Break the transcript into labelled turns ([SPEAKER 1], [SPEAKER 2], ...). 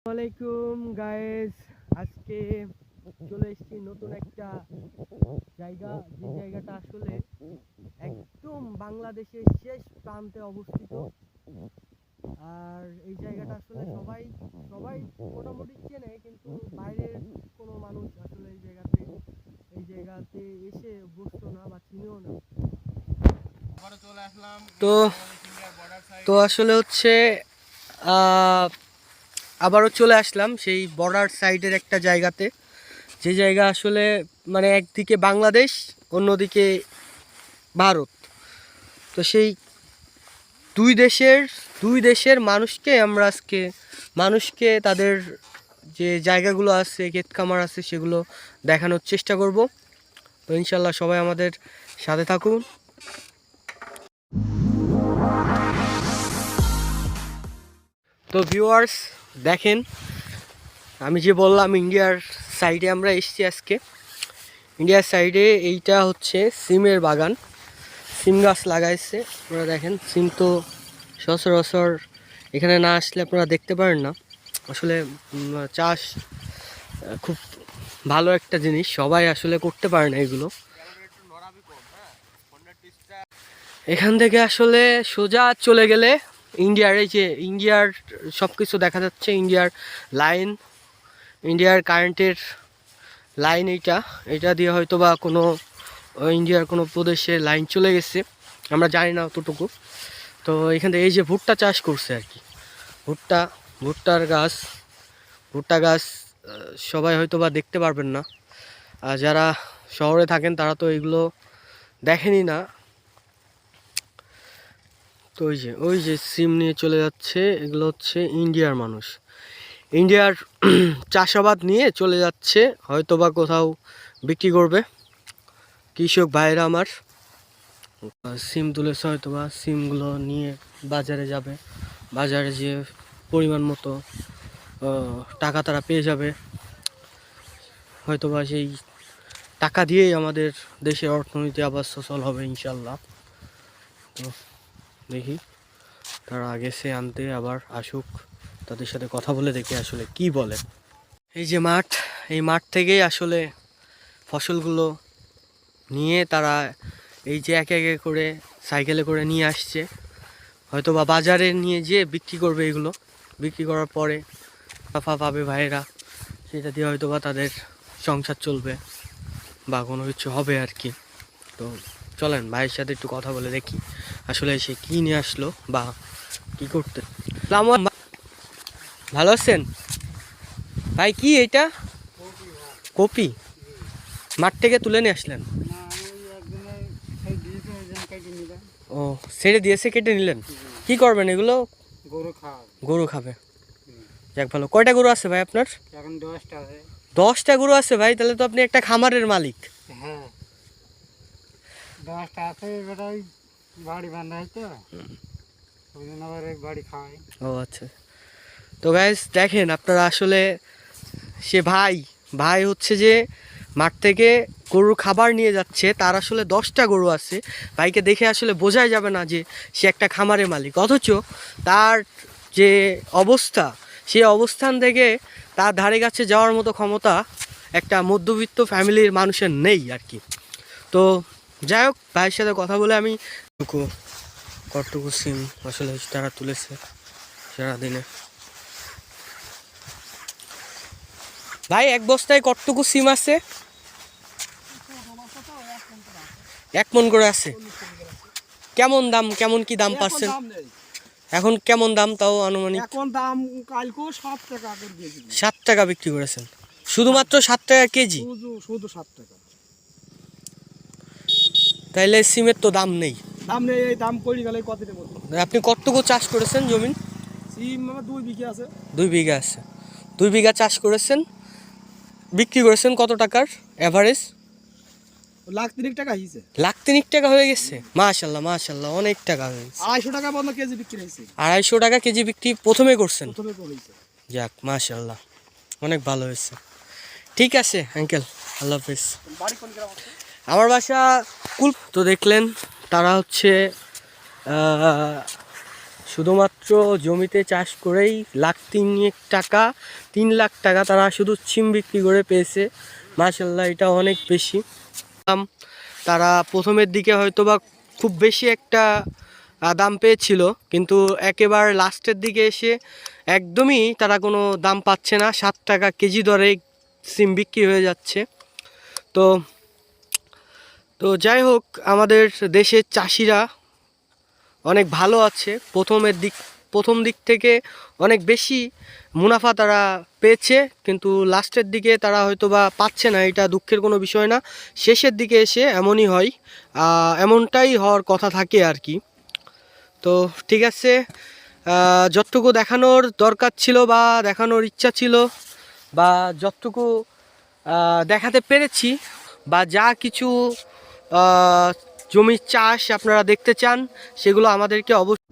[SPEAKER 1] আসসালামাইকুম গাইস, আজকে চলে এসেছি নতুন একটা জায়গা। যে জায়গাটা আসলে একদম বাংলাদেশের শেষ প্রান্তে অবস্থিত। আর এই জায়গাটা আসলে সবাই সবাই মোটামুটি চেনে, কিন্তু বাইরের কোনো মানুষ আসলে এই জায়গাতে এসে বসতো না বা চিনেও না। তো তো আসলে হচ্ছে আবারও চলে আসলাম সেই বর্ডার সাইডের একটা জায়গাতে, যে জায়গা আসলে মানে একদিকে বাংলাদেশ, অন্যদিকে ভারত। তো সেই দুই দেশের মানুষকে তাদের যে জায়গাগুলো আছে, ক্ষেত খামার আছে, সেগুলো দেখানোর চেষ্টা করব। তো ইনশাল্লাহ সবাই আমাদের সাথে থাকুন। তো ভিউয়ার্স, দেখেন, আমি যে বললাম ইন্ডিয়ার সাইডে আমরা এসেছি আজকে। ইন্ডিয়ার সাইডে এইটা হচ্ছে সিমের বাগান, সিম গাছ লাগাইছে। আপনারা দেখেন, সিম তো সচরাচর এখানে না আসলে আপনারা দেখতে পারেন না। আসলে চাষ খুব ভালো একটা জিনিস, সবাই আসলে করতে পারে না এগুলো। এখান থেকে আসলে সোজা চলে গেলে ইন্ডিয়ার সব কিছু দেখা যাচ্ছে। লাইন ইন্ডিয়ার কারেন্টের লাইন এটা দিয়ে হয়তো বা কোনো ইন্ডিয়ার কোনো প্রদেশে লাইন চলে গেছে, আমরা জানি না অতটুকু। তো এখান থেকে এই যে ভুট্টা চাষ করছে আর কি, ভুট্টা গাছ সবাই হয়তো বা দেখতে পারবেন না। আর যারা শহরে থাকেন তারা তো এগুলো দেখেনি না। তো ওই যে সিম নিয়ে চলে যাচ্ছে, এগুলো হচ্ছে ইন্ডিয়ার মানুষ, ইন্ডিয়ার চাষাবাদ নিয়ে চলে যাচ্ছে, হয়তো বা কোথাও বিক্রি করবে। কৃষক ভাইরা আমার সিম তুলেছে, হয়তো বা সিমগুলো নিয়ে বাজারে যাবে। বাজারে যে পরিমাণ মতো টাকা তারা পেয়ে যাবে, হয়তো বা সেই টাকা দিয়েই আমাদের দেশের অর্থনীতি আবার সচল হবে ইনশাল্লাহ। তো দেখি, তারা গেছে আনতে, আবার আসুক, তাদের সাথে কথা বলে দেখি আসলে কি বলে। এই যে মাঠ, এই মাঠ থেকেই আসলে ফসলগুলো নিয়ে তারা এই যে একে একে করে সাইকেলে করে নিয়ে আসছে, হয়তো বা বাজারে নিয়ে যেয়ে বিক্রি করবে। এগুলো বিক্রি করার পরে টাকা পাবে ভাইয়েরা, সেটা দিয়ে হয়তো বা তাদের সংসার চলবে বা কোনো কিছু হবে আর কি। তো চলেন ভাইয়ের সাথে একটু কথা বলে দেখি আসলে সে কী নিয়ে আসলো বা কী করতে। ভালো আছেন ভাই? কি এটা? কপি মাঠ থেকে তুলে নিয়ে আসলেন? ও, ছেড়ে দিয়েছে, কেটে নিলেন? কি করবেন এগুলো? গরু খাবে। যাক ভালো। কয়টা গরু আছে ভাই আপনার?
[SPEAKER 2] এখন 10টা আছে।
[SPEAKER 1] 10টা গরু আছে ভাই, তাহলে তো আপনি একটা খামারের মালিক।
[SPEAKER 2] হ্যাঁ, 10টা আছে। এবার ওই বাড়ি বান্ধা হয় তো, ওই জন্য আবার এক বাড়ি খাওয়াই।
[SPEAKER 1] ও আচ্ছা। তো গাইস দেখেন, আপনারা আসলে সে ভাই হচ্ছে যে মাঠ থেকে গরুর খাবার নিয়ে যাচ্ছে, তার আসলে 10টা গরু আছে। ভাইকে দেখে আসলে বোঝাই যাবে না যে সে একটা খামারের মালিক, অথচ তার যে অবস্থা, সেই অবস্থান থেকে তার ধারে কাছে যাওয়ার মতো ক্ষমতা একটা মধ্যবিত্ত ফ্যামিলির মানুষের নেই আর কি। তো যাই হোক, ভাইয়ের সাথে কথা বলে আমি কতটুকু সিম আসলে তারা তুলেছে সারাদিনে। ভাই, এক বস্তায় কতটুকু সিম আছে? 1 মণ করে আছে। কেমন দাম, কেমন কি দাম পাচ্ছেন এখন? কেমন দাম তাও আনুমানিক?
[SPEAKER 2] এখন দাম কালকেও 7 টাকা করে দিয়েছি।
[SPEAKER 1] 7 টাকা বিক্রি করেছেন? শুধুমাত্র 7 টাকা কেজি?
[SPEAKER 2] শুধু 7 টাকা।
[SPEAKER 1] তাইলে সিমের তো দাম নেই।
[SPEAKER 2] দাম নেই, এই দাম করি গেলে কতটা বলবো।
[SPEAKER 1] আপনি কতটুকু চাষ করেছেন জমিন?
[SPEAKER 2] সিম আমার 2 বিঘা আছে।
[SPEAKER 1] 2 বিঘা আছে। 2 বিঘা চাষ করেছেন, বিক্রি করেছেন কত টাকার এভারেজ?
[SPEAKER 2] লাখ 3 টাকা হয়েছে।
[SPEAKER 1] লাখ 3 টাকা হয়ে গেছে? মাশাল্লাহ মাশাল্লাহ, অনেক টাকা হয়ে গেছে।
[SPEAKER 2] 250 টাকা বন্ধ কেজি বিক্রি হয়েছে।
[SPEAKER 1] 250 টাকা কেজি বিক্রি প্রথমে করছেন?
[SPEAKER 2] প্রথমে হয়েছে।
[SPEAKER 1] যাক মাশাল্লাহ, অনেক ভালো হয়েছে। ঠিক আছে আঙ্কেল, আল্লাহ হাফিজ।
[SPEAKER 2] বাড়ি কোন গ্রাম?
[SPEAKER 1] আমার বাসা কুল। তো দেখলেন, তারা হচ্ছে শুধুমাত্র জমিতে চাষ করেই তিন লাখ টাকা তারা শুধু সিম বিক্রি করে পেয়েছে। মাশাআল্লাহ, এটা অনেক বেশি। তারা প্রথমের দিকে হয়তো বা খুব বেশি একটা দাম পেয়েছিল, কিন্তু একেবারে লাস্টের দিকে এসে একদমই তারা কোনো দাম পাচ্ছে না। 7 টাকা কেজি দরে সিম বিক্রি হয়ে যাচ্ছে। তো তো যাই হোক, আমাদের দেশের চাষিরা অনেক ভালো আছে। প্রথম দিক থেকে অনেক বেশি মুনাফা তারা পেয়েছে, কিন্তু লাস্টের দিকে তারা হয়তো বা পাচ্ছে না। এটা দুঃখের কোনো বিষয় না, শেষের দিকে এসে এমনই হয়, এমনটাই হওয়ার কথা থাকে আর কি। তো ঠিক আছে, যতটুকু দেখানোর দরকার ছিল বা দেখানোর ইচ্ছা ছিল, বা যতটুকু দেখাতে পেরেছি, বা যা কিছু জমির চাষ আপনারা দেখতে চান, সেগুলো আমাদেরকে অবশ্যই